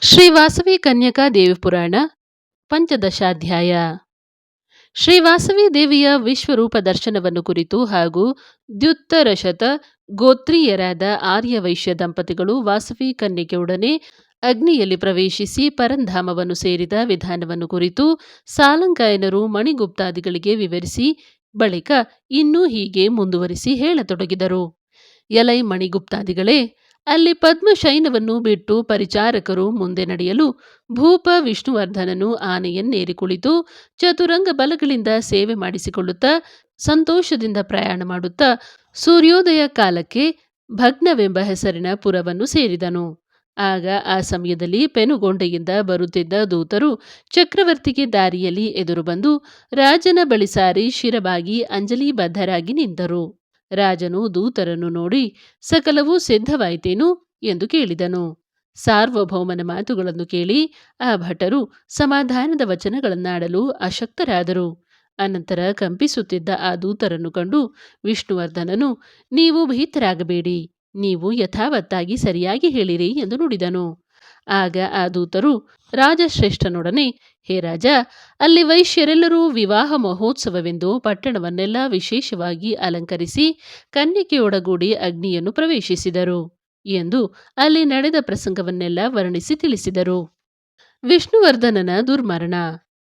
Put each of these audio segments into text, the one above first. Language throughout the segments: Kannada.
ಶ್ರೀ ವಾಸವಿ ಕನ್ಯಕಾ ದೇವಿ ಪುರಾಣ ಪಂಚದಶಾಧ್ಯಾಯ. ಶ್ರೀ ವಾಸವಿ ದೇವಿಯ ವಿಶ್ವರೂಪ ದರ್ಶನವನ್ನು ಕುರಿತು ಹಾಗೂ ದ್ಯುತ್ತರಶತ ಗೋತ್ರೀಯರಾದ ಆರ್ಯವೈಶ್ಯ ದಂಪತಿಗಳು ವಾಸವಿ ಕನ್ಯಕೆಯೊಡನೆ ಅಗ್ನಿಯಲ್ಲಿ ಪ್ರವೇಶಿಸಿ ಪರಂಧಾಮವನ್ನು ಸೇರಿದ ವಿಧಾನವನ್ನು ಕುರಿತು ಸಾಲಂಗಾಯನರು ಮಣಿಗುಪ್ತಾದಿಗಳಿಗೆ ವಿವರಿಸಿ ಬಳಿಕ ಇನ್ನೂ ಹೀಗೆ ಮುಂದುವರಿಸಿ ಹೇಳತೊಡಗಿದರು. ಎಲೈ ಮಣಿಗುಪ್ತಾದಿಗಳೇ, ಅಲ್ಲಿ ಪದ್ಮಶೈನವನ್ನು ಬಿಟ್ಟು ಪರಿಚಾರಕರು ಮುಂದೆ ನಡೆಯಲು ಭೂಪ ವಿಷ್ಣುವರ್ಧನನು ಆನೆಯನ್ನೇರಿ ಕುಳಿತು ಚತುರಂಗ ಬಲಗಳಿಂದ ಸೇವೆ ಮಾಡಿಸಿಕೊಳ್ಳುತ್ತಾ ಸಂತೋಷದಿಂದ ಪ್ರಯಾಣ ಮಾಡುತ್ತಾ ಸೂರ್ಯೋದಯ ಕಾಲಕ್ಕೆ ಭಗ್ನವೆಂಬ ಹೆಸರಿನ ಪುರವನ್ನು ಸೇರಿದನು. ಆಗ ಆ ಸಮಯದಲ್ಲಿ ಪೆನುಗೊಂಡೆಯಿಂದ ಬರುತ್ತಿದ್ದ ದೂತರು ಚಕ್ರವರ್ತಿಗೆ ದಾರಿಯಲ್ಲಿ ಎದುರು ಬಂದು ರಾಜನ ಬಳಿ ಸಾರಿ ಶಿರಬಾಗಿ ಅಂಜಲಿಬದ್ಧರಾಗಿ ನಿಂತರು. ರಾಜನು ದೂತರನ್ನು ನೋಡಿ ಸಕಲವೂ ಸಿದ್ಧವಾಯಿತೇನು ಎಂದು ಕೇಳಿದನು. ಸಾರ್ವಭೌಮನ ಮಾತುಗಳನ್ನು ಕೇಳಿ ಆ ಭಟರು ಸಮಾಧಾನದ ವಚನಗಳನ್ನಾಡಲು ಅಶಕ್ತರಾದರು. ಅನಂತರ ಕಂಪಿಸುತ್ತಿದ್ದ ಆ ದೂತರನ್ನು ಕಂಡು ವಿಷ್ಣುವರ್ಧನನು, ನೀವು ಭೀತರಾಗಬೇಡಿ, ನೀವು ಯಥಾವತ್ತಾಗಿ ಸರಿಯಾಗಿ ಹೇಳಿರಿ ಎಂದು ನುಡಿದನು. ಆಗ ಆ ದೂತರು ರಾಜಶ್ರೇಷ್ಠನೊಡನೆ, ಹೇ ರಾಜ, ಅಲ್ಲಿ ವೈಶ್ಯರೆಲ್ಲರೂ ವಿವಾಹ ಮಹೋತ್ಸವವೆಂದು ಪಟ್ಟಣವನ್ನೆಲ್ಲ ವಿಶೇಷವಾಗಿ ಅಲಂಕರಿಸಿ ಕನ್ಯಕೆಯೊಡಗೂಡಿ ಅಗ್ನಿಯನ್ನು ಪ್ರವೇಶಿಸಿದರು ಎಂದು ಅಲ್ಲಿ ನಡೆದ ಪ್ರಸಂಗವನ್ನೆಲ್ಲ ವರ್ಣಿಸಿ ತಿಳಿಸಿದರು. ವಿಷ್ಣುವರ್ಧನನ ದುರ್ಮರಣ,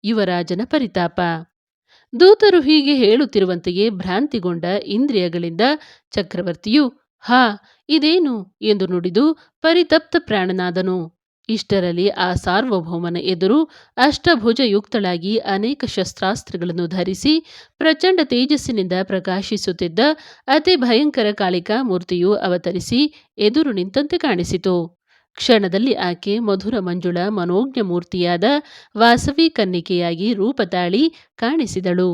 ಯುವರಾಜನ ಪರಿತಾಪ. ದೂತರು ಹೀಗೆ ಹೇಳುತ್ತಿರುವಂತೆಯೇ ಭ್ರಾಂತಿಗೊಂಡ ಇಂದ್ರಿಯಗಳಿಂದ ಚಕ್ರವರ್ತಿಯು ಹಾ ಇದೇನು ಎಂದು ನುಡಿದು ಪರಿತಪ್ತ ಪ್ರಾಣನಾದನು. ಇಷ್ಟರಲ್ಲಿ ಆ ಸಾರ್ವಭೌಮನ ಎದುರು ಅಷ್ಟಭುಜಯುಕ್ತಳಾಗಿ ಅನೇಕ ಶಸ್ತ್ರಾಸ್ತ್ರಗಳನ್ನು ಧರಿಸಿ ಪ್ರಚಂಡ ತೇಜಸ್ಸಿನಿಂದ ಪ್ರಕಾಶಿಸುತ್ತಿದ್ದ ಅತಿ ಭಯಂಕರ ಕಾಳಿಕಾ ಮೂರ್ತಿಯು ಅವತರಿಸಿ ಎದುರು ನಿಂತಂತೆ ಕಾಣಿಸಿತು. ಕ್ಷಣದಲ್ಲಿ ಆಕೆ ಮಧುರ ಮಂಜುಳ ಮನೋಜ್ಞ ಮೂರ್ತಿಯಾದ ವಾಸವಿ ಕನ್ನಿಕೆಯಾಗಿ ರೂಪತಾಳಿ ಕಾಣಿಸಿದಳು.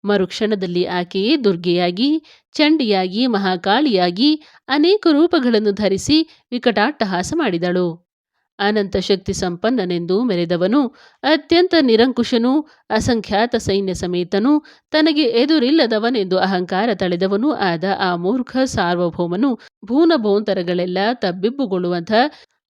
ಮರುಕ್ಷಣದಲ್ಲಿ ಆಕೆಯೇ ದುರ್ಗೆಯಾಗಿ, ಚಂಡಿಯಾಗಿ, ಮಹಾಕಾಳಿಯಾಗಿ ಅನೇಕ ರೂಪಗಳನ್ನು ಧರಿಸಿ ವಿಕಟಾಟ್ಟಹಾಸ ಮಾಡಿದಳು. ಅನಂತ ಶಕ್ತಿ ಸಂಪನ್ನನೆಂದು ಮೆರೆದವನು, ಅತ್ಯಂತ ನಿರಂಕುಶನೂ ಅಸಂಖ್ಯಾತ ಸೈನ್ಯ ಸಮೇತನೂ ತನಗೆ ಎದುರಿಲ್ಲದವನೆಂದು ಅಹಂಕಾರ ತಳೆದವನೂ ಆದ ಆ ಮೂರ್ಖ ಸಾರ್ವಭೌಮನು ಭೂನಭೋಂತರಗಳೆಲ್ಲ ತಬ್ಬಿಬ್ಬುಗೊಳ್ಳುವಂಥ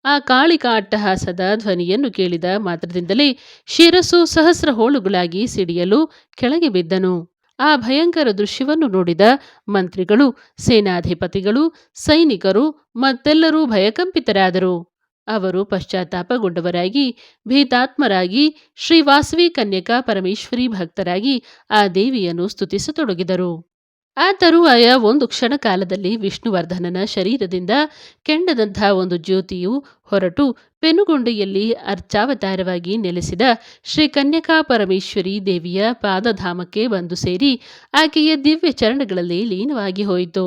ಆ ಕಾಳಿಕಾ ಅಟ್ಟಹಾಸದ ಧ್ವನಿಯನ್ನು ಕೇಳಿದ ಮಾತ್ರದಿಂದಲೇ ಶಿರಸ್ಸು ಸಹಸ್ರ ಹೋಳುಗಳಾಗಿ ಸಿಡಿಯಲು ಕೆಳಗೆ ಬಿದ್ದನು. ಆ ಭಯಂಕರ ದೃಶ್ಯವನ್ನು ನೋಡಿದ ಮಂತ್ರಿಗಳು, ಸೇನಾಧಿಪತಿಗಳು, ಸೈನಿಕರು ಮತ್ತೆಲ್ಲರೂ ಭಯಕಂಪಿತರಾದರು. ಅವರು ಪಶ್ಚಾತ್ತಾಪಗೊಂಡವರಾಗಿ ಭೀತಾತ್ಮರಾಗಿ ಶ್ರೀ ವಾಸವಿ ಕನ್ಯಕಾ ಪರಮೇಶ್ವರಿ ಭಕ್ತರಾಗಿ ಆ ದೇವಿಯನ್ನು ಸ್ತುತಿಸತೊಡಗಿದರು. ಆ ತರುವಾಯ ಒಂದು ಕ್ಷಣ ಕಾಲದಲ್ಲಿ ವಿಷ್ಣುವರ್ಧನನ ಶರೀರದಿಂದ ಕೆಂಡದಂಥ ಒಂದು ಜ್ಯೋತಿಯು ಹೊರಟು ಪೆನುಗೊಂಡೆಯಲ್ಲಿ ಅರ್ಚಾವತಾರವಾಗಿ ನೆಲೆಸಿದ ಶ್ರೀ ಕನ್ಯಕಾ ಪರಮೇಶ್ವರಿ ದೇವಿಯ ಪಾದಧಾಮಕ್ಕೆ ಬಂದು ಸೇರಿ ಆಕೆಯ ದಿವ್ಯ ಚರಣಗಳಲ್ಲಿ ಲೀನವಾಗಿ ಹೋಯಿತು.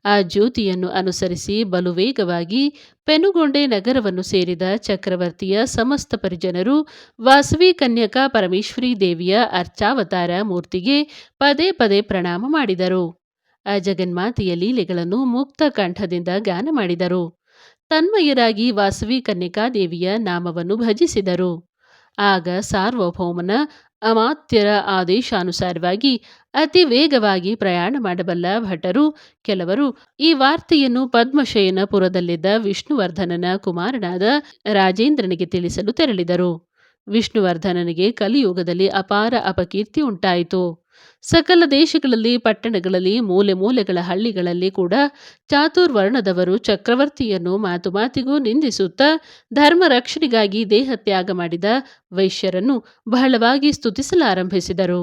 ಆ ಜ್ಯೋತಿಯನ್ನು ಅನುಸರಿಸಿ ಬಲು ವೇಗವಾಗಿ ಪೆನುಗೊಂಡೆ ನಗರವನ್ನು ಸೇರಿದ ಚಕ್ರವರ್ತಿಯ ಸಮಸ್ತ ಪರಿಜನರು ವಾಸವಿ ಕನ್ಯಕಾ ಪರಮೇಶ್ವರಿ ದೇವಿಯ ಅರ್ಚಾವತಾರ ಮೂರ್ತಿಗೆ ಪದೇ ಪದೇ ಪ್ರಣಾಮ ಮಾಡಿದರು. ಆ ಜಗನ್ಮಾತೆಯ ಲೀಲೆಗಳನ್ನು ಮುಕ್ತ ಕಂಠದಿಂದ ಗಾನ ಮಾಡಿದರು. ತನ್ಮಯರಾಗಿ ವಾಸವಿ ಕನ್ಯಕಾ ದೇವಿಯ ನಾಮವನ್ನು ಭಜಿಸಿದರು. ಆಗ ಸಾರ್ವಭೌಮನ ಅಮಾತ್ಯರ ಆದೇಶಾನುಸಾರವಾಗಿ ಅತಿ ವೇಗವಾಗಿ ಪ್ರಯಾಣ ಮಾಡಬಲ್ಲ ಭಟರು ಕೆಲವರು ಈ ವಾರ್ತೆಯನ್ನು ಪದ್ಮಶಯನ ಪುರದಲ್ಲಿದ್ದ ವಿಷ್ಣುವರ್ಧನನ ಕುಮಾರನಾದ ರಾಜೇಂದ್ರನಿಗೆ ತಿಳಿಸಲು ತೆರಳಿದರು. ವಿಷ್ಣುವರ್ಧನನಿಗೆ ಕಲಿಯುಗದಲ್ಲಿ ಅಪಾರ ಅಪಕೀರ್ತಿ ಉಂಟಾಯಿತು. ಸಕಲ ದೇಶಗಳಲ್ಲಿ, ಪಟ್ಟಣಗಳಲ್ಲಿ, ಮೂಲೆ ಮೂಲೆಗಳ ಹಳ್ಳಿಗಳಲ್ಲಿ ಕೂಡ ಚಾತುರ್ವರ್ಣದವರು ಚಕ್ರವರ್ತಿಯನ್ನು ಮಾತು ಮಾತಿಗೂ ನಿಂದಿಸುತ್ತಾ ಧರ್ಮ ರಕ್ಷಣೆಗಾಗಿ ದೇಹತ್ಯಾಗ ಮಾಡಿದ ವೈಶ್ಯರನ್ನು ಬಹಳವಾಗಿ ಸ್ತುತಿಸಲಾರಂಭಿಸಿದರು.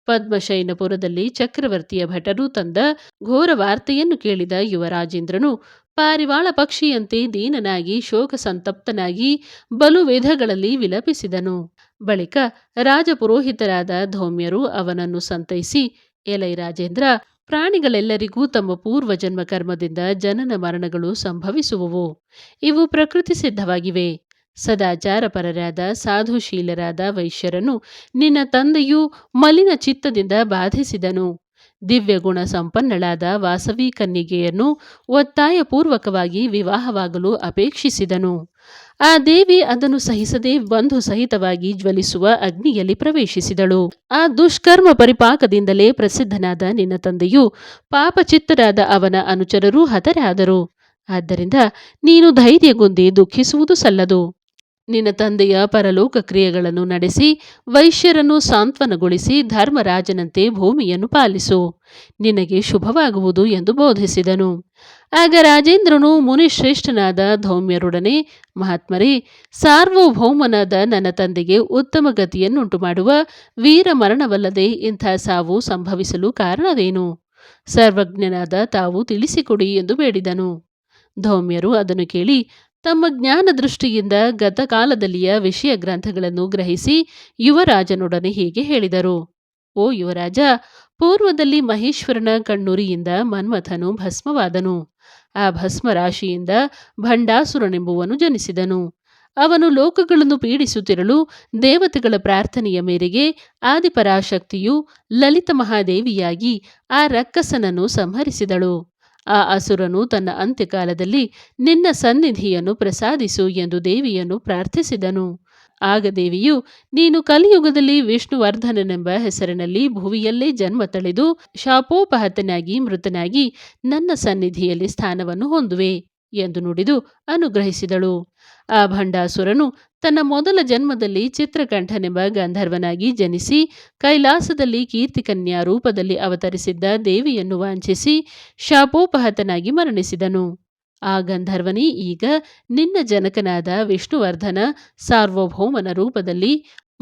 ಪದ್ಮಶೈನಪುರದಲ್ಲಿ ಚಕ್ರವರ್ತಿಯ ಭಟರು ತಂದ ಘೋರ ವಾರ್ತೆಯನ್ನು ಕೇಳಿದ ಯುವರಾಜೇಂದ್ರನು ಪಾರಿವಾಳ ಪಕ್ಷಿಯಂತೆ ದೀನನಾಗಿ ಶೋಕ ಸಂತಪ್ತನಾಗಿ ಬಲು ವಿಧಗಳಲ್ಲಿ ವಿಲಪಿಸಿದನು. ಬಳಿಕ ರಾಜಪುರೋಹಿತರಾದ ಧೌಮ್ಯರು ಅವನನ್ನು ಸಂತೈಸಿ, ಎಲೈ ರಾಜೇಂದ್ರ, ಪ್ರಾಣಿಗಳೆಲ್ಲರಿಗೂ ತಮ್ಮ ಪೂರ್ವಜನ್ಮ ಕರ್ಮದಿಂದ ಜನನ ಮರಣಗಳು ಸಂಭವಿಸುವವು. ಇವು ಪ್ರಕೃತಿ ಸಿದ್ಧವಾಗಿವೆ. ಸದಾಚಾರಪರರಾದ ಸಾಧುಶೀಲರಾದ ವೈಶ್ಯರನ್ನು ನಿನ್ನ ತಂದೆಯು ಮಲಿನ ಚಿತ್ತದಿಂದ ಬಾಧಿಸಿದನು. ದಿವ್ಯಗುಣ ಸಂಪನ್ನಳಾದ ವಾಸವಿ ಕನ್ನಿಗೆಯನ್ನು ಒತ್ತಾಯಪೂರ್ವಕವಾಗಿ ವಿವಾಹವಾಗಲು ಅಪೇಕ್ಷಿಸಿದನು. ಆ ದೇವಿ ಅದನ್ನು ಸಹಿಸದೆ ಬಂಧು ಸಹಿತವಾಗಿ ಜ್ವಲಿಸುವ ಅಗ್ನಿಯಲ್ಲಿ ಪ್ರವೇಶಿಸಿದಳು. ಆ ದುಷ್ಕರ್ಮ ಪರಿಪಾಕದಿಂದಲೇ ಪ್ರಸಿದ್ಧನಾದ ನಿನ್ನ ತಂದೆಯು ಪಾಪಚಿತ್ತರಾದ ಅವನ ಅನುಚರರೂ ಹತರಾದರು. ಆದ್ದರಿಂದ ನೀನು ಧೈರ್ಯಗುಂದಿ ದುಃಖಿಸುವುದು ಸಲ್ಲದು. ನಿನ್ನ ತಂದೆಯ ಪರಲೋಕ ಕ್ರಿಯೆಗಳನ್ನು ನಡೆಸಿ ವೈಶ್ಯರನ್ನು ಸಾಂತ್ವನಗೊಳಿಸಿ ಧರ್ಮರಾಜನಂತೆ ಭೂಮಿಯನ್ನು ಪಾಲಿಸು, ನಿನಗೆ ಶುಭವಾಗುವುದು ಎಂದು ಬೋಧಿಸಿದನು. ಆಗ ರಾಜೇಂದ್ರನು ಮುನಿಶ್ರೇಷ್ಠನಾದ ಧೌಮ್ಯರೊಡನೆ, ಮಹಾತ್ಮರೇ, ಸಾರ್ವಭೌಮನಾದ ನನ್ನ ತಂದೆಗೆ ಉತ್ತಮ ಗತಿಯನ್ನುಂಟು ಮಾಡುವ ವೀರ ಮರಣವಲ್ಲದೆ ಇಂಥ ಸಾವು ಸಂಭವಿಸಲು ಕಾರಣವೇನು? ಸರ್ವಜ್ಞನಾದ ತಾವು ತಿಳಿಸಿಕೊಡಿ ಎಂದು ಬೇಡಿದನು. ಧೌಮ್ಯರು ಅದನ್ನು ಕೇಳಿ ತಮ್ಮ ಜ್ಞಾನ ದೃಷ್ಟಿಯಿಂದ ಗತಕಾಲದಲ್ಲಿಯ ವಿಷಯ ಗ್ರಂಥಗಳನ್ನು ಗ್ರಹಿಸಿ ಯುವರಾಜನೊಡನೆ ಹೀಗೆ ಹೇಳಿದರು. ಓ ಯುವರಾಜ, ಪೂರ್ವದಲ್ಲಿ ಮಹೇಶ್ವರನ ಕಣ್ಣುರಿಯಿಂದ ಮನ್ಮಥನು ಭಸ್ಮವಾದನು. ಆ ಭಸ್ಮರಾಶಿಯಿಂದ ಭಂಡಾಸುರನೆಂಬುವನು ಜನಿಸಿದನು. ಅವನು ಲೋಕಗಳನ್ನು ಪೀಡಿಸುತ್ತಿರಲು ದೇವತೆಗಳ ಪ್ರಾರ್ಥನೆಯ ಮೇರೆಗೆ ಆದಿಪರಾಶಕ್ತಿಯು ಲಲಿತ ಮಹಾದೇವಿಯಾಗಿ ಆ ರಕ್ಕಸನನ್ನು ಸಂಹರಿಸಿದಳು. ಆ ಅಸುರನು ತನ್ನ ಅಂತ್ಯಕಾಲದಲ್ಲಿ ನಿನ್ನ ಸನ್ನಿಧಿಯನ್ನು ಪ್ರಸಾದಿಸು ಎಂದು ದೇವಿಯನ್ನು ಪ್ರಾರ್ಥಿಸಿದನು. ಆಗ ದೇವಿಯು, ನೀನು ಕಲಿಯುಗದಲ್ಲಿ ವಿಷ್ಣುವರ್ಧನನೆಂಬ ಹೆಸರಿನಲ್ಲಿ ಭುವಿಯಲ್ಲೇ ಜನ್ಮ ತಳೆದು ಶಾಪೋಪಹತನಾಗಿ ಮೃತನಾಗಿ ನನ್ನ ಸನ್ನಿಧಿಯಲ್ಲಿ ಸ್ಥಾನವನ್ನು ಹೊಂದುವೆ ಎಂದು ನುಡಿದು ಅನುಗ್ರಹಿಸಿದಳು. ಆ ಭಂಡಾಸುರನು ತನ್ನ ಮೊದಲ ಜನ್ಮದಲ್ಲಿ ಚಿತ್ರಕಂಠನೆಂಬ ಗಂಧರ್ವನಾಗಿ ಜನಿಸಿ ಕೈಲಾಸದಲ್ಲಿ ಕೀರ್ತಿಕನ್ಯಾ ರೂಪದಲ್ಲಿ ಅವತರಿಸಿದ್ದ ದೇವಿಯನ್ನು ವಾಂಛಿಸಿ ಶಾಪೋಪಹತನಾಗಿ ಮರಣಿಸಿದನು. ಆ ಗಂಧರ್ವನೇ ಈಗ ನಿನ್ನ ಜನಕನಾದ ವಿಷ್ಣುವರ್ಧನ ಸಾರ್ವಭೌಮನ ರೂಪದಲ್ಲಿ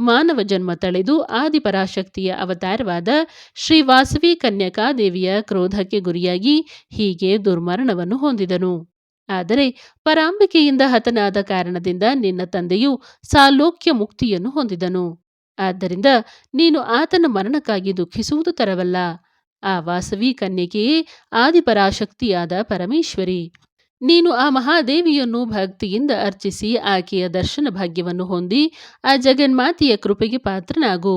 ಮಾನವ ಜನ್ಮ ತಳೆದು ಆದಿಪರಾಶಕ್ತಿಯ ಅವತಾರವಾದ ಶ್ರೀ ವಾಸವಿ ಕನ್ಯಕಾದೇವಿಯ ಕ್ರೋಧಕ್ಕೆ ಗುರಿಯಾಗಿ ಹೀಗೆ ದುರ್ಮರಣವನ್ನು ಹೊಂದಿದನು. ಆದರೆ ಪರಾಂಬಿಕೆಯಿಂದ ಹತನಾದ ಕಾರಣದಿಂದ ನಿನ್ನ ತಂದೆಯು ಸಾಲೋಕ್ಯ ಮುಕ್ತಿಯನ್ನು ಹೊಂದಿದನು. ಆದ್ದರಿಂದ ನೀನು ಆತನ ಮರಣಕ್ಕಾಗಿ ದುಃಖಿಸುವುದು ತರವಲ್ಲ. ಆ ವಾಸವಿ ಕನ್ಯಕೆಯೇ ಆದಿಪರಾಶಕ್ತಿಯಾದ ಪರಮೇಶ್ವರಿ. ನೀನು ಆ ಮಹಾದೇವಿಯನ್ನು ಭಕ್ತಿಯಿಂದ ಅರ್ಚಿಸಿ ಆಕೆಯ ದರ್ಶನ ಭಾಗ್ಯವನ್ನು ಹೊಂದಿ ಆ ಜಗನ್ಮಾತೆಯ ಕೃಪೆಗೆ ಪಾತ್ರನಾಗು.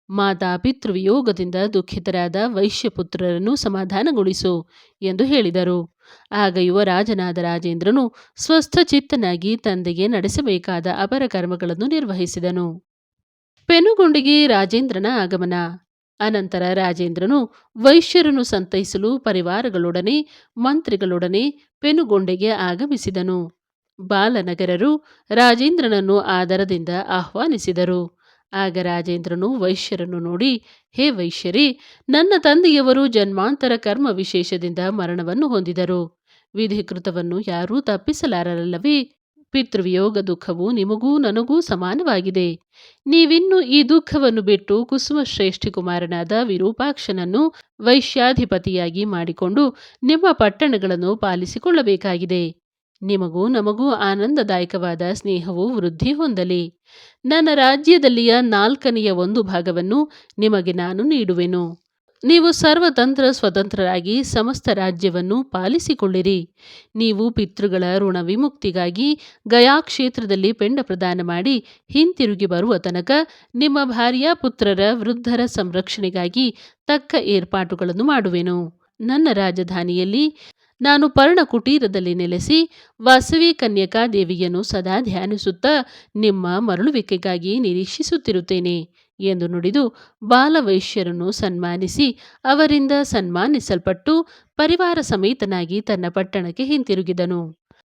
ಮಾತಾ ಪಿತೃವಿಯೋಗದಿಂದ ದುಃಖಿತರಾದ ವೈಶ್ಯಪುತ್ರರನ್ನು ಸಮಾಧಾನಗೊಳಿಸು ಎಂದು ಹೇಳಿದರು. ಆಗ ಯುವರಾಜನಾದ ರಾಜೇಂದ್ರನು ಸ್ವಸ್ಥಚಿತ್ತನಾಗಿ ತಂದೆಗೆ ನಡೆಸಬೇಕಾದ ಅಪರ ಕರ್ಮಗಳನ್ನು ನಿರ್ವಹಿಸಿದನು. ಪೆನುಗೊಂಡಿಗೆ ರಾಜೇಂದ್ರನ ಆಗಮನ. ಅನಂತರ ರಾಜೇಂದ್ರನು ವೈಶ್ಯರನ್ನು ಸಂತೈಸಲು ಪರಿವಾರಗಳೊಡನೆ ಮಂತ್ರಿಗಳೊಡನೆ ಪೆನುಗೊಂಡೆಗೆ ಆಗಮಿಸಿದನು. ಬಾಲನಗರರು ರಾಜೇಂದ್ರನನ್ನು ಆದರದಿಂದ ಆಹ್ವಾನಿಸಿದರು. ಆಗ ರಾಜೇಂದ್ರನು ವೈಶ್ಯರನ್ನು ನೋಡಿ, ಹೇ ವೈಶ್ಯರೇ, ನನ್ನ ತಂದೆಯವರು ಜನ್ಮಾಂತರ ಕರ್ಮ ವಿಶೇಷದಿಂದ ಮರಣವನ್ನು ಹೊಂದಿದರು. ವಿಧಿಕೃತವನ್ನು ಯಾರೂ ತಪ್ಪಿಸಲಾರಲ್ಲವೇ? ಪಿತೃವಿಯೋಗ ದುಃಖವು ನಿಮಗೂ ನನಗೂ ಸಮಾನವಾಗಿದೆ. ನೀವಿನ್ನು ಈ ದುಃಖವನ್ನು ಬಿಟ್ಟು ಕುಸುಮಶ್ರೇಷ್ಠಿ ಕುಮಾರನಾದ ವಿರೂಪಾಕ್ಷನನ್ನು ವೈಶ್ಯಾಧಿಪತಿಯಾಗಿ ಮಾಡಿಕೊಂಡು ನಿಮ್ಮ ಪಟ್ಟಣಗಳನ್ನು ಪಾಲಿಸಿಕೊಳ್ಳಬೇಕಾಗಿದೆ. ನಿಮಗೂ ನಮಗೂ ಆನಂದದಾಯಕವಾದ ಸ್ನೇಹವು ವೃದ್ಧಿ ಹೊಂದಲಿ. ನನ್ನ ರಾಜ್ಯದಲ್ಲಿಯ 1/4 ಭಾಗವನ್ನು ನಿಮಗೆ ನಾನು ನೀಡುವೆನು. ನೀವು ಸರ್ವತಂತ್ರ ಸ್ವತಂತ್ರರಾಗಿ ಸಮಸ್ತ ರಾಜ್ಯವನ್ನು ಪಾಲಿಸಿಕೊಳ್ಳಿರಿ. ನೀವು ಪಿತೃಗಳ ಋಣ ವಿಮುಕ್ತಿಗಾಗಿ ಗಯಾ ಕ್ಷೇತ್ರದಲ್ಲಿ ಪಿಂಡ ಪ್ರದಾನ ಮಾಡಿ ಹಿಂತಿರುಗಿ ಬರುವ ತನಕ ನಿಮ್ಮ ಭಾರ್ಯಾ ಪುತ್ರರ ವೃದ್ಧರ ಸಂರಕ್ಷಣೆಗಾಗಿ ತಕ್ಕ ಏರ್ಪಾಟುಗಳನ್ನು ಮಾಡುವೆನು. ನನ್ನ ರಾಜಧಾನಿಯಲ್ಲಿ ನಾನು ಪರ್ಣಕುಟೀರದಲ್ಲಿ ನೆಲೆಸಿ ವಾಸವಿ ಕನ್ಯಕಾ ದೇವಿಯನ್ನು ಸದಾ ಧ್ಯಾನಿಸುತ್ತಾ ನಿಮ್ಮ ಮರಳುವಿಕೆಗಾಗಿ ನಿರೀಕ್ಷಿಸುತ್ತಿರುತ್ತೇನೆ ಎಂದು ನುಡಿದು ಬಾಲವೈಶ್ಯರನ್ನು ಸನ್ಮಾನಿಸಿ ಅವರಿಂದ ಸನ್ಮಾನಿಸಲ್ಪಟ್ಟು ಪರಿವಾರ ಸಮೇತನಾಗಿ ತನ್ನ ಪಟ್ಟಣಕ್ಕೆ ಹಿಂತಿರುಗಿದನು.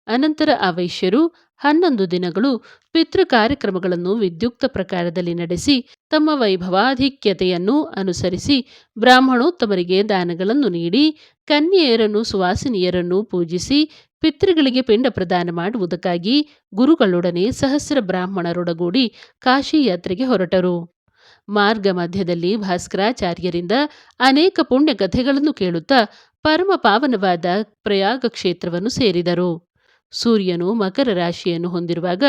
ಅನಂತರ ಆ ವೈಶ್ಯರು 11 ದಿನಗಳು ಪಿತೃ ಕಾರ್ಯಕ್ರಮಗಳನ್ನು ವಿದ್ಯುಕ್ತ ಪ್ರಕಾರದಲ್ಲಿ ನಡೆಸಿ ತಮ್ಮ ವೈಭವಾಧಿಕ್ಯತೆಯನ್ನು ಅನುಸರಿಸಿ ಬ್ರಾಹ್ಮಣೋತ್ತಮರಿಗೆ ದಾನಗಳನ್ನು ನೀಡಿ ಕನ್ಯೆಯರನ್ನು ಸುವಾಸಿನಿಯರನ್ನು ಪೂಜಿಸಿ ಪಿತೃಗಳಿಗೆ ಪಿಂಡ ಪ್ರದಾನ ಮಾಡುವುದಕ್ಕಾಗಿ ಗುರುಗಳೊಡನೆ ಸಹಸ್ರ ಬ್ರಾಹ್ಮಣರೊಡಗೂಡಿ ಕಾಶಿ ಯಾತ್ರೆಗೆ ಹೊರಟರು. ಮಾರ್ಗ ಮಧ್ಯದಲ್ಲಿ ಭಾಸ್ಕರಾಚಾರ್ಯರಿಂದ ಅನೇಕ ಪುಣ್ಯ ಕಥೆಗಳನ್ನು ಕೇಳುತ್ತಾ ಪರಮ ಪಾವನವಾದ ಪ್ರಯಾಗ ಕ್ಷೇತ್ರವನ್ನು ಸೇರಿದರು. ಸೂರ್ಯನು ಮಕರ ರಾಶಿಯನ್ನು ಹೊಂದಿರುವಾಗ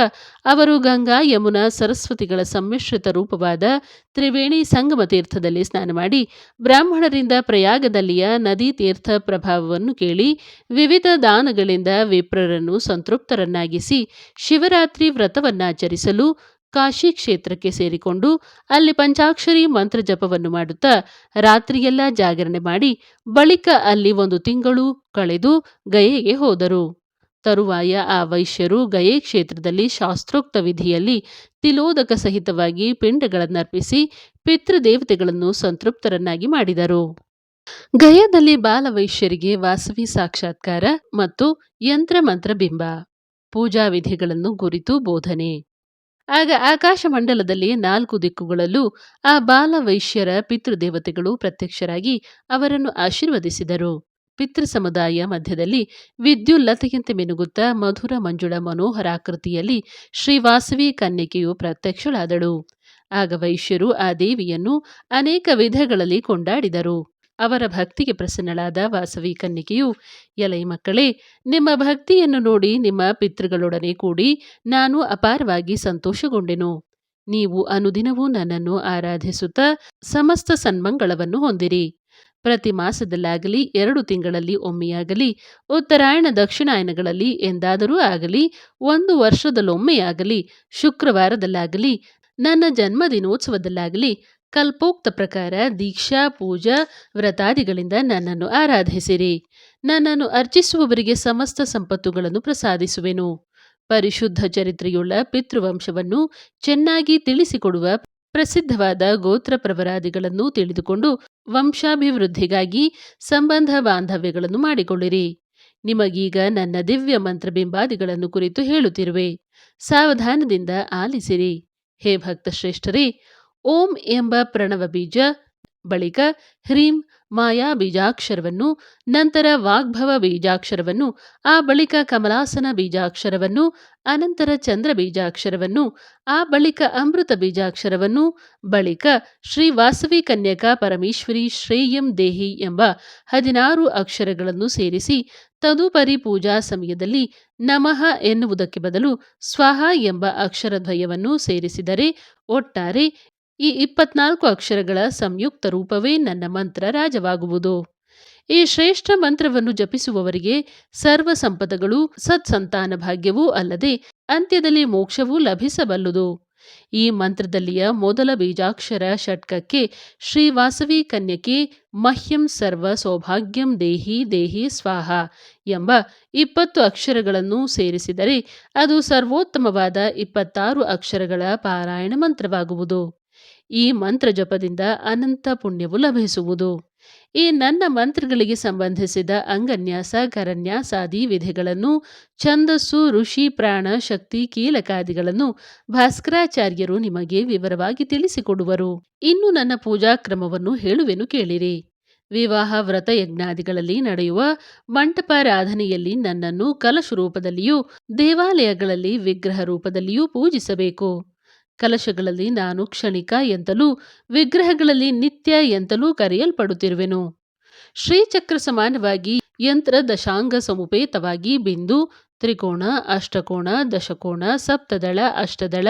ಅವರು ಗಂಗಾ ಯಮುನಾ ಸರಸ್ವತಿಗಳ ಸಮ್ಮಿಶ್ರಿತ ರೂಪವಾದ ತ್ರಿವೇಣಿ ಸಂಗಮ ತೀರ್ಥದಲ್ಲಿ ಸ್ನಾನ ಮಾಡಿ ಬ್ರಾಹ್ಮಣರಿಂದ ಪ್ರಯಾಗದಲ್ಲಿಯ ನದಿ ತೀರ್ಥ ಪ್ರಭಾವವನ್ನು ಕೇಳಿ ವಿವಿಧ ದಾನಗಳಿಂದ ವಿಪ್ರರನ್ನು ಸಂತೃಪ್ತರನ್ನಾಗಿಸಿ ಶಿವರಾತ್ರಿ ವ್ರತವನ್ನಾಚರಿಸಲು ಕಾಶಿ ಕ್ಷೇತ್ರಕ್ಕೆ ಸೇರಿಕೊಂಡು ಅಲ್ಲಿ ಪಂಚಾಕ್ಷರಿ ಮಂತ್ರ ಜಪವನ್ನು ಮಾಡುತ್ತಾ ರಾತ್ರಿಯೆಲ್ಲ ಜಾಗರಣೆ ಮಾಡಿ ಬಳಿಕ ಅಲ್ಲಿ 1 ತಿಂಗಳು ಕಳೆದು ಗಯೆಗೆ ಹೋದರು. ತರುವಾಯ ಆ ವೈಶ್ಯರು ಗಯೆ ಕ್ಷೇತ್ರದಲ್ಲಿ ಶಾಸ್ತ್ರೋಕ್ತ ವಿಧಿಯಲ್ಲಿ ತಿಲೋದಕ ಸಹಿತವಾಗಿ ಪಿಂಡಗಳನ್ನರ್ಪಿಸಿ ಪಿತೃದೇವತೆಗಳನ್ನು ಸಂತೃಪ್ತರನ್ನಾಗಿ ಮಾಡಿದರು. ಗಯಾದಲ್ಲಿ ಬಾಲವೈಶ್ಯರಿಗೆ ವಾಸವಿ ಸಾಕ್ಷಾತ್ಕಾರ ಮತ್ತು ಯಂತ್ರ ಮಂತ್ರ ಬಿಂಬ ಪೂಜಾ ವಿಧಿಗಳನ್ನು ಕುರಿತು ಬೋಧನೆ. ಆಗ ಆಕಾಶಮಂಡಲದಲ್ಲಿ 4 ದಿಕ್ಕುಗಳಲ್ಲೂ ಆ ಬಾಲವೈಶ್ಯರ ಪಿತೃದೇವತೆಗಳು ಪ್ರತ್ಯಕ್ಷರಾಗಿ ಅವರನ್ನು ಆಶೀರ್ವದಿಸಿದರು. ಪಿತೃ ಸಮುದಾಯ ಮಧ್ಯದಲ್ಲಿ ವಿದ್ಯುಲ್ಲತೆಯಂತೆ ಮಿನುಗುತ್ತಾ ಮಧುರ ಮಂಜುಳ ಮನೋಹರಾಕೃತಿಯಲ್ಲಿ ಶ್ರೀವಾಸವಿ ಕನ್ಯಕೆಯು ಪ್ರತ್ಯಕ್ಷಳಾದಳು. ಆಗ ವೈಶ್ಯರು ಆ ದೇವಿಯನ್ನು ಅನೇಕ ವಿಧಗಳಲ್ಲಿ ಕೊಂಡಾಡಿದರು. ಅವರ ಭಕ್ತಿಗೆ ಪ್ರಸನ್ನಳಾದ ವಾಸವಿ ಕನ್ಯಕೆಯು, ಎಲೈ ಮಕ್ಕಳೇ, ನಿಮ್ಮ ಭಕ್ತಿಯನ್ನು ನೋಡಿ ನಿಮ್ಮ ಪಿತೃಗಳೊಡನೆ ಕೂಡಿ ನಾನು ಅಪಾರವಾಗಿ ಸಂತೋಷಗೊಂಡೆನು. ನೀವು ಅನುದಿನವೂ ನನ್ನನ್ನು ಆರಾಧಿಸುತ್ತಾ ಸಮಸ್ತ ಸನ್ಮಂಗಳವನ್ನು ಹೊಂದಿರಿ. ಪ್ರತಿ ಮಾಸದಲ್ಲಾಗಲಿ, 2 ತಿಂಗಳಲ್ಲಿ ಒಮ್ಮೆಯಾಗಲಿ, ಉತ್ತರಾಯಣ ದಕ್ಷಿಣಾಯನಗಳಲ್ಲಿ ಎಂದಾದರೂ ಆಗಲಿ, 1 ವರ್ಷದಲ್ಲೊಮ್ಮೆಯಾಗಲಿ, ಶುಕ್ರವಾರದಲ್ಲಾಗಲಿ, ನನ್ನ ಜನ್ಮದಿನೋತ್ಸವದಲ್ಲಾಗಲಿ ಕಲ್ಪೋಕ್ತ ಪ್ರಕಾರ ದೀಕ್ಷಾ, ಪೂಜಾ, ವ್ರತಾದಿಗಳಿಂದ ನನ್ನನ್ನು ಆರಾಧಿಸಿರಿ. ನನ್ನನ್ನು ಅರ್ಚಿಸುವವರಿಗೆ ಸಮಸ್ತ ಸಂಪತ್ತುಗಳನ್ನು ಪ್ರಸಾದಿಸುವೆನು. ಪರಿಶುದ್ಧ ಚರಿತ್ರೆಯುಳ್ಳ ಪಿತೃವಂಶವನ್ನು ಚೆನ್ನಾಗಿ ತಿಳಿಸಿಕೊಡುವ ಪ್ರಸಿದ್ಧವಾದ ಗೋತ್ರ ಪ್ರವರಾದಿಗಳನ್ನು ತಿಳಿದುಕೊಂಡು ವಂಶಾಭಿವೃದ್ಧಿಗಾಗಿ ಸಂಬಂಧ ಬಾಂಧವ್ಯಗಳನ್ನು ಮಾಡಿಕೊಳ್ಳಿರಿ. ನಿಮಗೀಗ ನನ್ನ ದಿವ್ಯ ಮಂತ್ರಬಿಂಬಾದಿಗಳನ್ನು ಕುರಿತು ಹೇಳುತ್ತಿರುವೆ, ಸಾವಧಾನದಿಂದ ಆಲಿಸಿರಿ. ಹೇ ಭಕ್ತ ಶ್ರೇಷ್ಠರೇ, ಓಂ ಎಂಬ ಪ್ರಣವ ಬೀಜ, ಬಳಿಕ ಹ್ರೀಂ ಮಾಯಾ ಬೀಜಾಕ್ಷರವನ್ನು, ನಂತರ ವಾಗ್ಭವ ಬೀಜಾಕ್ಷರವನ್ನು, ಆ ಬಳಿಕ ಕಮಲಾಸನ ಬೀಜಾಕ್ಷರವನ್ನು, ಅನಂತರ ಚಂದ್ರ ಬೀಜಾಕ್ಷರವನ್ನು, ಆ ಬಳಿಕ ಅಮೃತ ಬೀಜಾಕ್ಷರವನ್ನು, ಬಳಿಕ ಶ್ರೀ ವಾಸವಿ ಕನ್ಯಕಾ ಪರಮೇಶ್ವರಿ ಶ್ರೇಯಂ ದೇಹಿ ಎಂಬ 16 ಅಕ್ಷರಗಳನ್ನು ಸೇರಿಸಿ ತದುಪರಿ ಪೂಜಾ ಸಮಯದಲ್ಲಿ ನಮಃ ಎನ್ನುವುದಕ್ಕೆ ಬದಲು ಸ್ವಾಹ ಎಂಬ ಅಕ್ಷರದ್ವಯವನ್ನು ಸೇರಿಸಿದರೆ ಒಟ್ಟಾರೆ ಈ 24 ಅಕ್ಷರಗಳ ಸಂಯುಕ್ತ ರೂಪವೇ ನನ್ನ ಮಂತ್ರ ರಾಜವಾಗುವುದು. ಈ ಶ್ರೇಷ್ಠ ಮಂತ್ರವನ್ನು ಜಪಿಸುವವರಿಗೆ ಸರ್ವ ಸಂಪದಗಳು, ಸತ್ಸಂತಾನ ಭಾಗ್ಯವೂ ಅಲ್ಲದೆ ಅಂತ್ಯದಲ್ಲಿ ಮೋಕ್ಷವೂ ಲಭಿಸಬಲ್ಲುದು. ಈ ಮಂತ್ರದಲ್ಲಿಯ ಮೊದಲ ಬೀಜಾಕ್ಷರ ಷಟ್ಕಕ್ಕೆ ಶ್ರೀ ವಾಸವಿ ಕನ್ಯಕೆ ಮಹ್ಯಂ ಸರ್ವ ಸೌಭಾಗ್ಯಂ ದೇಹಿ ದೇಹಿ ಸ್ವಾಹ ಎಂಬ 20 ಅಕ್ಷರಗಳನ್ನು ಸೇರಿಸಿದರೆ ಅದು ಸರ್ವೋತ್ತಮವಾದ 26 ಅಕ್ಷರಗಳ ಪಾರಾಯಣ ಮಂತ್ರವಾಗುವುದು. ಈ ಮಂತ್ರ ಜಪದಿಂದ ಅನಂತ ಪುಣ್ಯವು ಲಭಿಸುವುದು. ಈ ನನ್ನ ಮಂತ್ರಗಳಿಗೆ ಸಂಬಂಧಿಸಿದ ಅಂಗನ್ಯಾಸ, ಕರನ್ಯಾಸಾದಿ ವಿಧಿಗಳನ್ನು, ಛಂದಸ್ಸು, ಋಷಿ, ಪ್ರಾಣ, ಶಕ್ತಿ, ಕೀಲಕಾದಿಗಳನ್ನು ಭಾಸ್ಕರಾಚಾರ್ಯರು ನಿಮಗೆ ವಿವರವಾಗಿ ತಿಳಿಸಿಕೊಡುವರು. ಇನ್ನು ನನ್ನ ಪೂಜಾ ಕ್ರಮವನ್ನು ಹೇಳುವೆನು ಕೇಳಿರಿ. ವಿವಾಹ, ವ್ರತ, ಯಜ್ಞಾದಿಗಳಲ್ಲಿ ನಡೆಯುವ ಮಂಟಪಾರಾಧನೆಯಲ್ಲಿ ನನ್ನನ್ನು ಕಲಶ ರೂಪದಲ್ಲಿಯೂ, ದೇವಾಲಯಗಳಲ್ಲಿ ವಿಗ್ರಹ ರೂಪದಲ್ಲಿಯೂ ಪೂಜಿಸಬೇಕು. ಕಲಶಗಳಲ್ಲಿ ನಾನು ಕ್ಷಣಿಕ ಎಂತಲೂ, ವಿಗ್ರಹಗಳಲ್ಲಿ ನಿತ್ಯ ಎಂತಲೂ ಕರೆಯಲ್ಪಡುತ್ತಿರುವೆನು. ಶ್ರೀಚಕ್ರ ಸಮಾನವಾಗಿ ಯಂತ್ರ ದಶಾಂಗ ಸಮುಪೇತವಾಗಿ ಬಿಂದು, ತ್ರಿಕೋಣ, ಅಷ್ಟಕೋಣ, ದಶಕೋಣ, ಸಪ್ತದಳ, ಅಷ್ಟದಳ,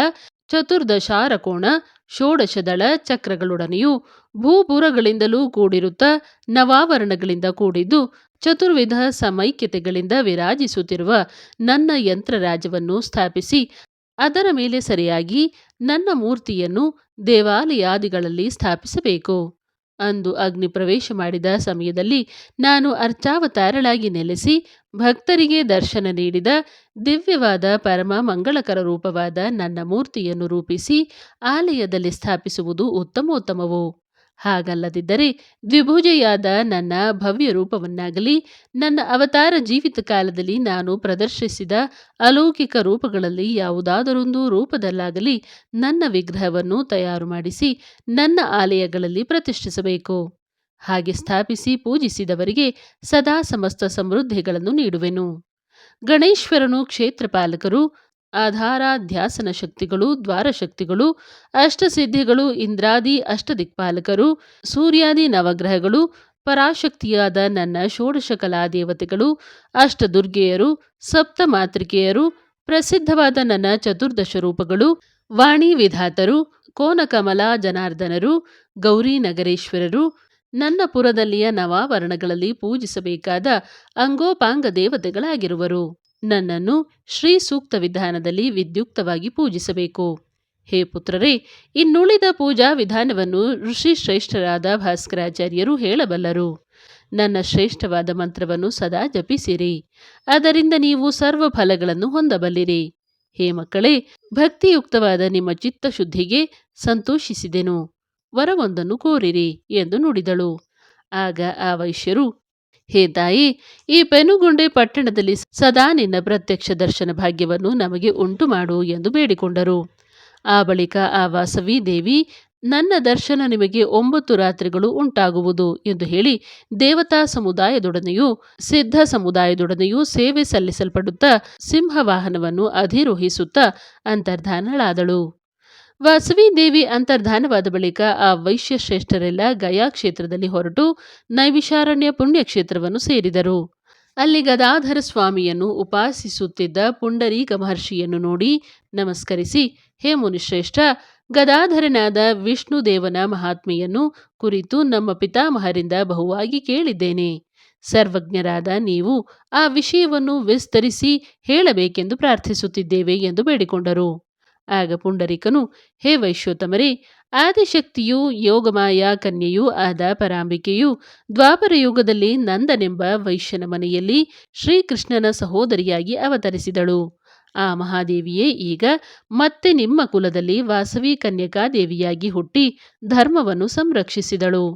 ಚತುರ್ದಶಾರಕೋಣ, ಷೋಡಶದಳ ಚಕ್ರಗಳೊಡನೆಯೂ ಭೂಪುರಗಳಿಂದಲೂ ಕೂಡಿರುತ್ತ ನವಾವರಣಗಳಿಂದ ಕೂಡಿದ್ದು ಚತುರ್ವಿಧ ಸಮೈಕ್ಯತೆಗಳಿಂದ ವಿರಾಜಿಸುತ್ತಿರುವ ನನ್ನ ಯಂತ್ರರಾಜವನ್ನು ಸ್ಥಾಪಿಸಿ ಅದರ ಮೇಲೆ ಸರಿಯಾಗಿ ನನ್ನ ಮೂರ್ತಿಯನ್ನು ದೇವಾಲಯಾದಿಗಳಲ್ಲಿ ಸ್ಥಾಪಿಸಬೇಕು. ಅಂದು ಅಗ್ನಿ ಪ್ರವೇಶ ಮಾಡಿದ ಸಮಯದಲ್ಲಿ ನಾನು ಅರ್ಚಾವತಾರಳಾಗಿ ನೆಲೆಸಿ ಭಕ್ತರಿಗೆ ದರ್ಶನ ನೀಡಿದ ದಿವ್ಯವಾದ ಪರಮ ಮಂಗಳಕರ ರೂಪವಾದ ನನ್ನ ಮೂರ್ತಿಯನ್ನು ರೂಪಿಸಿ ಆಲಯದಲ್ಲಿ ಸ್ಥಾಪಿಸುವುದು ಉತ್ತಮೋತ್ತಮವು. ಹಾಗಲ್ಲದಿದ್ದರೆ ದ್ವಿಭುಜೆಯಾದ ನನ್ನ ಭವ್ಯ ರೂಪವನ್ನಾಗಲಿ, ನನ್ನ ಅವತಾರ ಜೀವಿತ ಕಾಲದಲ್ಲಿ ನಾನು ಪ್ರದರ್ಶಿಸಿದ ಅಲೌಕಿಕ ರೂಪಗಳಲ್ಲಿ ಯಾವುದಾದರೊಂದು ರೂಪದಲ್ಲಾಗಲಿ ನನ್ನ ವಿಗ್ರಹವನ್ನು ತಯಾರು ಮಾಡಿಸಿ ನನ್ನ ಆಲಯಗಳಲ್ಲಿ ಪ್ರತಿಷ್ಠಿಸಬೇಕು. ಹಾಗೆ ಸ್ಥಾಪಿಸಿ ಪೂಜಿಸಿದವರಿಗೆ ಸದಾ ಸಮಸ್ತ ಸಮೃದ್ಧಿಗಳನ್ನು ನೀಡುವೆನು. ಗಣೇಶ್ವರನು ಕ್ಷೇತ್ರಪಾಲಕರು, ಆಧಾರಾಧ್ಯಾಸನ ಶಕ್ತಿಗಳು, ದ್ವಾರಶಕ್ತಿಗಳು, ಅಷ್ಟಸಿದ್ಧಿಗಳು, ಇಂದ್ರಾದಿ ಅಷ್ಟದಿಕ್ಪಾಲಕರು, ಸೂರ್ಯಾದಿ ನವಗ್ರಹಗಳು, ಪರಾಶಕ್ತಿಯಾದ ನನ್ನ ಷೋಡಶ ಕಲಾದೇವತೆಗಳು, ಅಷ್ಟದುರ್ಗೆಯರು, ಸಪ್ತ ಮಾತೃಕೆಯರು, ಪ್ರಸಿದ್ಧವಾದ ನನ್ನ ಚತುರ್ದಶ ರೂಪಗಳು, ವಾಣಿ ವಿಧಾತರು, ಕೋನಕಮಲ ಜನಾರ್ದನರು, ಗೌರಿ ನಗರೇಶ್ವರರು, ನನ್ನ ಪುರದಲ್ಲಿಯ ನವಾವರಣಗಳಲ್ಲಿ ಪೂಜಿಸಬೇಕಾದ ಅಂಗೋಪಾಂಗ ದೇವತೆಗಳಾಗಿರುವರು. ನನ್ನನ್ನು ಶ್ರೀ ಸೂಕ್ತ ವಿಧಾನದಲ್ಲಿ ವಿದ್ಯುಕ್ತವಾಗಿ ಪೂಜಿಸಬೇಕು. ಹೇ ಪುತ್ರರೇ, ಇನ್ನುಳಿದ ಪೂಜಾ ವಿಧಾನವನ್ನು ಋಷಿ ಶ್ರೇಷ್ಠರಾದ ಭಾಸ್ಕರಾಚಾರ್ಯರು ಹೇಳಬಲ್ಲರು. ನನ್ನ ಶ್ರೇಷ್ಠವಾದ ಮಂತ್ರವನ್ನು ಸದಾ ಜಪಿಸಿರಿ. ಅದರಿಂದ ನೀವು ಸರ್ವ ಫಲಗಳನ್ನು ಹೊಂದಬಲ್ಲಿರಿ. ಹೇ ಮಕ್ಕಳೇ, ಭಕ್ತಿಯುಕ್ತವಾದ ನಿಮ್ಮ ಚಿತ್ತಶುದ್ಧಿಗೆ ಸಂತೋಷಿಸಿದೆನು. ವರವೊಂದನ್ನು ಕೋರಿರಿ ಎಂದು ನುಡಿದಳು. ಆಗ ಆ ವೈಶ್ಯರು, ಹೇ ತಾಯಿ, ಈ ಪೆನುಗೊಂಡೆ ಪಟ್ಟಣದಲ್ಲಿ ಸದಾ ನಿನ್ನ ಪ್ರತ್ಯಕ್ಷ ದರ್ಶನ ಭಾಗ್ಯವನ್ನು ನಮಗೆ ಉಂಟು ಮಾಡು ಎಂದು ಬೇಡಿಕೊಂಡರು. ಆ ಬಳಿಕ ಆ ವಾಸವಿ ದೇವಿ, ನನ್ನ ದರ್ಶನ ನಿಮಗೆ 9 ರಾತ್ರಿಗಳು ಉಂಟಾಗುವುದು ಎಂದು ಹೇಳಿ ದೇವತಾ ಸಮುದಾಯದೊಡನೆಯೂ ಸಿದ್ಧ ಸಮುದಾಯದೊಡನೆಯೂ ಸೇವೆ ಸಲ್ಲಿಸಲ್ಪಡುತ್ತಾ ಸಿಂಹವಾಹನವನ್ನು ಅಧಿರೋಹಿಸುತ್ತಾ ಅಂತರ್ಧಾನಳಾದಳು. ವಾಸವಿ ದೇವಿ ಅಂತರ್ಧಾನವಾದ ಬಳಿಕ ಆ ವೈಶ್ಯಶ್ರೇಷ್ಠರೆಲ್ಲ ಗಯಾ ಕ್ಷೇತ್ರದಲ್ಲಿ ಹೊರಟು ನೈವಿಶಾರಣ್ಯ ಪುಣ್ಯಕ್ಷೇತ್ರವನ್ನು ಸೇರಿದರು. ಅಲ್ಲಿ ಗದಾಧರ ಸ್ವಾಮಿಯನ್ನು ಉಪಾಸಿಸುತ್ತಿದ್ದ ಪುಂಡರೀಕ ಮಹರ್ಷಿಯನ್ನು ನೋಡಿ ನಮಸ್ಕರಿಸಿ, ಹೇ ಮುನಿಶ್ರೇಷ್ಠ, ಗದಾಧರನಾದ ವಿಷ್ಣುದೇವನ ಮಹಾತ್ಮೆಯನ್ನು ಕುರಿತು ನಮ್ಮ ಪಿತಾಮಹರಿಂದ ಬಹುವಾಗಿ ಕೇಳಿದ್ದೇನೆ. ಸರ್ವಜ್ಞರಾದ ನೀವು ಆ ವಿಷಯವನ್ನು ವಿಸ್ತರಿಸಿ ಹೇಳಬೇಕೆಂದು ಪ್ರಾರ್ಥಿಸುತ್ತಿದ್ದೇವೆ ಎಂದು ಬೇಡಿಕೊಂಡರು. ಆಗ ಪುಂಡರೀಕನು, ಹೇ ವೈಶ್ಯೋತ್ತಮರೇ, ಆದಿಶಕ್ತಿಯೂ ಯೋಗಮಾಯ ಕನ್ಯೆಯೂ ಆದ ಪರಾಂಬಿಕೆಯು ದ್ವಾಪರ ಯುಗದಲ್ಲಿ ನಂದನೆಂಬ ವೈಶ್ಯನ ಮನೆಯಲ್ಲಿ ಶ್ರೀಕೃಷ್ಣನ ಸಹೋದರಿಯಾಗಿ ಅವತರಿಸಿದಳು. ಆ ಮಹಾದೇವಿಯೇ ಈಗ ಮತ್ತೆ ನಿಮ್ಮ ಕುಲದಲ್ಲಿ ವಾಸವಿ ಕನ್ಯಕಾದೇವಿಯಾಗಿ ಹುಟ್ಟಿ ಧರ್ಮವನ್ನು ಸಂರಕ್ಷಿಸಿದಳು.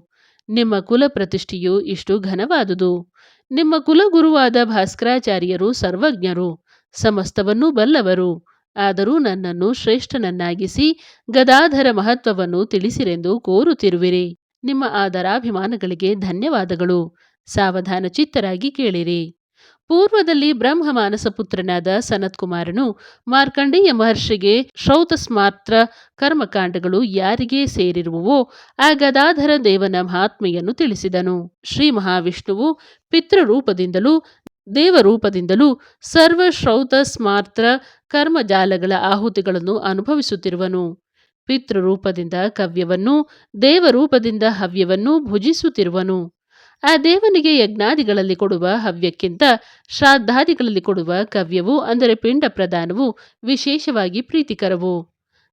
ನಿಮ್ಮ ಕುಲ ಪ್ರತಿಷ್ಠೆಯು ಇಷ್ಟು ಘನವಾದುದು. ನಿಮ್ಮ ಕುಲಗುರುವಾದ ಭಾಸ್ಕರಾಚಾರ್ಯರು ಸರ್ವಜ್ಞರು, ಸಮಸ್ತವನ್ನೂ ಬಲ್ಲವರು. ಆದರೂ ನನ್ನನ್ನು ಶ್ರೇಷ್ಠನನ್ನಾಗಿಸಿ ಗದಾಧರ ಮಹತ್ವವನ್ನು ತಿಳಿಸಿರೆಂದು ಕೋರುತ್ತಿರುವಿರಿ. ನಿಮ್ಮ ಆದರಾಭಿಮಾನಗಳಿಗೆ ಧನ್ಯವಾದಗಳು. ಸಾವಧಾನ ಚಿತ್ತರಾಗಿ ಕೇಳಿರಿ. ಪೂರ್ವದಲ್ಲಿ ಬ್ರಹ್ಮ ಮಾನಸ ಪುತ್ರನಾದ ಸನತ್ಕುಮಾರನು ಮಾರ್ಕಂಡೇಯ ಮಹರ್ಷಿಗೆ ಶ್ರೌತಸ್ಮಾತ್ರ ಕರ್ಮಕಾಂಡಗಳು ಯಾರಿಗೆ ಸೇರಿರುವವೋ ಆ ಗದಾಧರ ದೇವನ ಮಹಾತ್ಮೆಯನ್ನು ತಿಳಿಸಿದನು. ಶ್ರೀ ಮಹಾವಿಷ್ಣುವು ಪಿತೃರೂಪದಿಂದಲೂ ದೇವರೂಪದಿಂದಲೂ ಸರ್ವ ಶ್ರೌತ ಸ್ಮಾರ್ತ್ರ ಕರ್ಮಜಾಲಗಳ ಆಹುತಿಗಳನ್ನು ಅನುಭವಿಸುತ್ತಿರುವನು. ಪಿತೃರೂಪದಿಂದ ಕವ್ಯವನ್ನೂ ದೇವರೂಪದಿಂದ ಹವ್ಯವನ್ನೂ ಭುಜಿಸುತ್ತಿರುವನು. ಆ ದೇವನಿಗೆ ಯಜ್ಞಾದಿಗಳಲ್ಲಿ ಕೊಡುವ ಹವ್ಯಕ್ಕಿಂತ ಶ್ರಾದ್ದಾದಿಗಳಲ್ಲಿ ಕೊಡುವ ಕವ್ಯವು ಅಂದರೆ ಪಿಂಡ ಪ್ರದಾನವು ವಿಶೇಷವಾಗಿ ಪ್ರೀತಿಕರವು.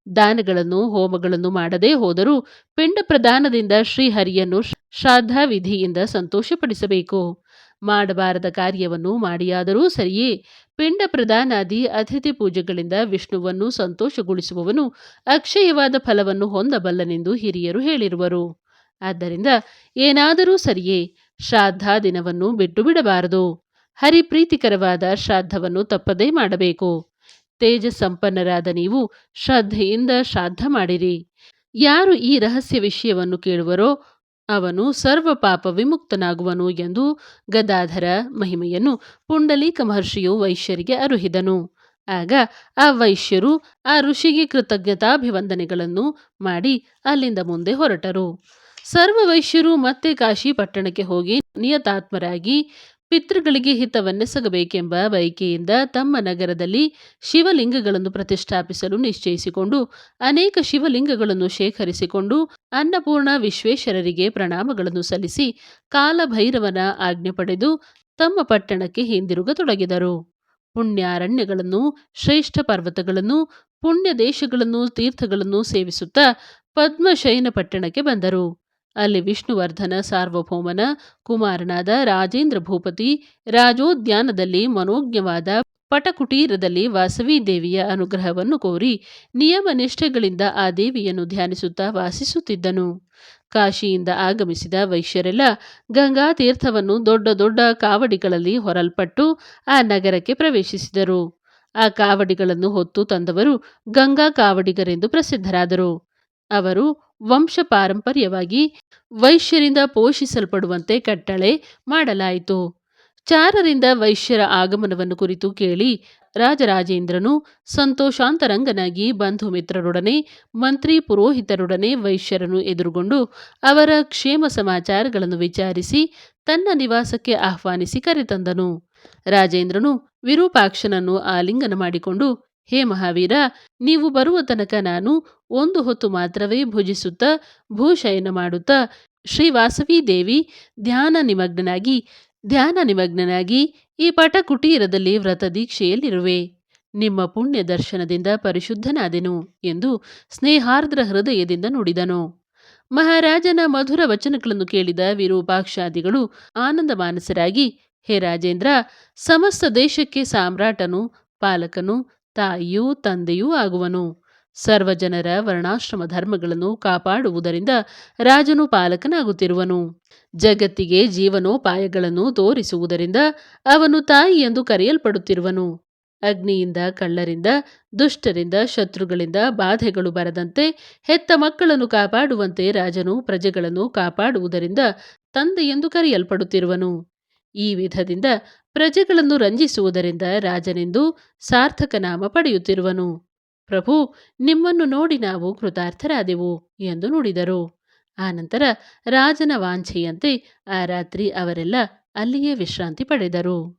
ದಾನಗಳನ್ನು ಹೋಮಗಳನ್ನು ಮಾಡದೇ ಹೋದರೂ ಪಿಂಡ ಪ್ರದಾನದಿಂದ ಶ್ರೀಹರಿಯನ್ನು ಶ್ರಾದ್ದಾವಿಧಿಯಿಂದ ಸಂತೋಷಪಡಿಸಬೇಕು. ಮಾಡಬಾರದ ಕಾರ್ಯವನ್ನು ಮಾಡಿಯಾದರೂ ಸರಿಯೇ ಪಿಂಡ ಪ್ರದಾನಾದಿ ಅತಿಥಿ ಪೂಜೆಗಳಿಂದ ವಿಷ್ಣುವನ್ನು ಸಂತೋಷಗೊಳಿಸುವವನು ಅಕ್ಷಯವಾದ ಫಲವನ್ನು ಹೊಂದಬಲ್ಲನೆಂದು ಹಿರಿಯರು ಹೇಳಿರುವರು. ಆದ್ದರಿಂದ ಏನಾದರೂ ಸರಿಯೇ ಶ್ರಾದ್ದ ದಿನವನ್ನು ಬಿಟ್ಟು ಬಿಡಬಾರದು. ಹರಿಪ್ರೀತಿಕರವಾದ ಶ್ರಾದ್ದವನ್ನು ತಪ್ಪದೇ ಮಾಡಬೇಕು. ತೇಜ ಸಂಪನ್ನರಾದ ನೀವು ಶ್ರದ್ಧೆಯಿಂದ ಶ್ರಾದ್ದ ಮಾಡಿರಿ. ಯಾರು ಈ ರಹಸ್ಯ ವಿಷಯವನ್ನು ಕೇಳುವರೋ ಅವನು ಸರ್ವ ಪಾಪ ವಿಮುಕ್ತನಾಗುವನು ಎಂದು ಗದಾಧರ ಮಹಿಮೆಯನ್ನು ಪುಂಡಲೀಕ ಮಹರ್ಷಿಯು ವೈಶ್ಯರಿಗೆ ಅರುಹಿದನು. ಆಗ ಆ ವೈಶ್ಯರು ಆ ಋಷಿಗೆ ಕೃತಜ್ಞತಾಭಿವಂದನೆಗಳನ್ನು ಮಾಡಿ ಅಲ್ಲಿಂದ ಮುಂದೆ ಹೊರಟರು. ಸರ್ವ ವೈಶ್ಯರು ಮತ್ತೆ ಕಾಶಿ ಪಟ್ಟಣಕ್ಕೆ ಹೋಗಿ ನಿಯತಾತ್ಮರಾಗಿ ಪಿತೃಗಳಿಗೆ ಹಿತವನ್ನೆಸಗಬೇಕೆಂಬ ಬಯಕೆಯಿಂದ ತಮ್ಮ ನಗರದಲ್ಲಿ ಶಿವಲಿಂಗಗಳನ್ನು ಪ್ರತಿಷ್ಠಾಪಿಸಲು ನಿಶ್ಚಯಿಸಿಕೊಂಡು ಅನೇಕ ಶಿವಲಿಂಗಗಳನ್ನು ಶೇಖರಿಸಿಕೊಂಡು ಅನ್ನಪೂರ್ಣ ವಿಶ್ವೇಶ್ವರರಿಗೆ ಪ್ರಣಾಮಗಳನ್ನು ಸಲ್ಲಿಸಿ ಕಾಲಭೈರವನ ಆಜ್ಞೆ ಪಡೆದು ತಮ್ಮ ಪಟ್ಟಣಕ್ಕೆ ಹಿಂದಿರುಗತೊಡಗಿದರು. ಪುಣ್ಯಾರಣ್ಯಗಳನ್ನು, ಶ್ರೇಷ್ಠ ಪರ್ವತಗಳನ್ನು, ಪುಣ್ಯ ದೇಶಗಳನ್ನು, ತೀರ್ಥಗಳನ್ನು ಸೇವಿಸುತ್ತಾ ಪದ್ಮಶಯನ ಪಟ್ಟಣಕ್ಕೆ ಬಂದರು. ಅಲ್ಲಿ ವಿಷ್ಣುವರ್ಧನ ಸಾರ್ವಭೌಮನ ಕುಮಾರನಾದ ರಾಜೇಂದ್ರ ಭೂಪತಿ ರಾಜೋದ್ಯಾನದಲ್ಲಿ ಮನೋಜ್ಞವಾದ ಪಟಕುಟೀರದಲ್ಲಿ ವಾಸವಿ ದೇವಿಯ ಅನುಗ್ರಹವನ್ನು ಕೋರಿ ನಿಯಮ ನಿಷ್ಠೆಗಳಿಂದ ಆ ದೇವಿಯನ್ನು ಧ್ಯಾನಿಸುತ್ತಾ ವಾಸಿಸುತ್ತಿದ್ದನು. ಕಾಶಿಯಿಂದ ಆಗಮಿಸಿದ ವೈಶ್ಯರೆಲ್ಲ ಗಂಗಾ ತೀರ್ಥವನ್ನು ದೊಡ್ಡ ದೊಡ್ಡ ಕಾವಡಿಗಳಲ್ಲಿ ಹೊರಲ್ಪಟ್ಟು ಆ ನಗರಕ್ಕೆ ಪ್ರವೇಶಿಸಿದರು. ಆ ಕಾವಡಿಗಳನ್ನು ಹೊತ್ತು ತಂದವರು ಗಂಗಾ ಕಾವಡಿಗರೆಂದು ಪ್ರಸಿದ್ಧರಾದರು. ಅವರು ವಂಶ ಪಾರಂಪರ್ಯವಾಗಿ ವೈಶ್ಯರಿಂದ ಪೋಷಿಸಲ್ಪಡುವಂತೆ ಕಟ್ಟಳೆ ಮಾಡಲಾಯಿತು. ಚಾರರಿಂದ ವೈಶ್ಯರ ಆಗಮನವನ್ನು ಕುರಿತು ಕೇಳಿ ರಾಜರಾಜೇಂದ್ರನು ಸಂತೋಷಾಂತರಂಗನಾಗಿ ಬಂಧು ಮಿತ್ರರೊಡನೆ ಮಂತ್ರಿ ಪುರೋಹಿತರೊಡನೆ ವೈಶ್ಯರನ್ನು ಎದುರುಗೊಂಡು ಅವರ ಕ್ಷೇಮ ಸಮಾಚಾರಗಳನ್ನು ವಿಚಾರಿಸಿ ತನ್ನ ನಿವಾಸಕ್ಕೆ ಆಹ್ವಾನಿಸಿ ಕರೆತಂದನು. ರಾಜೇಂದ್ರನು ವಿರೂಪಾಕ್ಷನನ್ನು ಆಲಿಂಗನ ಮಾಡಿಕೊಂಡು, ಹೇ ಮಹಾವೀರ, ನೀವು ಬರುವ ತನಕ ನಾನು ಒಂದು ಹೊತ್ತು ಮಾತ್ರವೇ ಭುಜಿಸುತ್ತಾ ಭೂಶಯನ ಮಾಡುತ್ತಾ ಶ್ರೀ ವಾಸವಿ ದೇವಿ ಧ್ಯಾನ ನಿಮಗ್ನನಾಗಿ ಈ ಪಟಕುಟೀರದಲ್ಲಿ ವ್ರತ ದೀಕ್ಷೆಯಲ್ಲಿರುವೆ. ನಿಮ್ಮ ಪುಣ್ಯ ದರ್ಶನದಿಂದ ಪರಿಶುದ್ಧನಾದೆನು ಎಂದು ಸ್ನೇಹಾರ್ದ್ರ ಹೃದಯದಿಂದ ನುಡಿದನು. ಮಹಾರಾಜನ ಮಧುರ ವಚನಗಳನ್ನು ಕೇಳಿದ ವಿರೂಪಾಕ್ಷಾದಿಗಳು ಆನಂದ ಮಾನಸರಾಗಿ, ಹೇ ರಾಜೇಂದ್ರ, ಸಮಸ್ತ ದೇಶಕ್ಕೆ ಸಾಮ್ರಾಟನು, ಪಾಲಕನು, ತಾಯಿಯೂ ತಂದೆಯೂ ಆಗುವನು. ಸರ್ವಜನರ ವರ್ಣಾಶ್ರಮ ಧರ್ಮಗಳನ್ನು ಕಾಪಾಡುವುದರಿಂದ ರಾಜನು ಪಾಲಕನಾಗುತ್ತಿರುವನು. ಜಗತ್ತಿಗೆ ಜೀವನೋಪಾಯಗಳನ್ನು ತೋರಿಸುವುದರಿಂದ ಅವನು ತಾಯಿ ಎಂದು ಕರೆಯಲ್ಪಡುತ್ತಿರುವನು. ಅಗ್ನಿಯಿಂದ, ಕಳ್ಳರಿಂದ, ದುಷ್ಟರಿಂದ, ಶತ್ರುಗಳಿಂದ ಬಾಧೆಗಳು ಬರದಂತೆ ಹೆತ್ತ ಮಕ್ಕಳನ್ನು ಕಾಪಾಡುವಂತೆ ರಾಜನು ಪ್ರಜೆಗಳನ್ನು ಕಾಪಾಡುವುದರಿಂದ ತಂದೆ ಎಂದು ಕರೆಯಲ್ಪಡುತ್ತಿರುವನು. ಈ ವಿಧದಿಂದ ಪ್ರಜೆಗಳನ್ನು ರಂಜಿಸುವುದರಿಂದ ರಾಜನೆಂದು ಸಾರ್ಥಕ ನಾಮ ಪಡೆಯುತ್ತಿರುವನು. ಪ್ರಭು, ನಿಮ್ಮನ್ನು ನೋಡಿ ನಾವು ಕೃತಾರ್ಥರಾದೆವು ಎಂದು ನುಡಿದರು. ಆನಂತರ ರಾಜನ ವಾಂಛೆಯಂತೆ ಆ ರಾತ್ರಿ ಅವರೆಲ್ಲ ಅಲ್ಲಿಯೇ ವಿಶ್ರಾಂತಿ ಪಡೆದರು.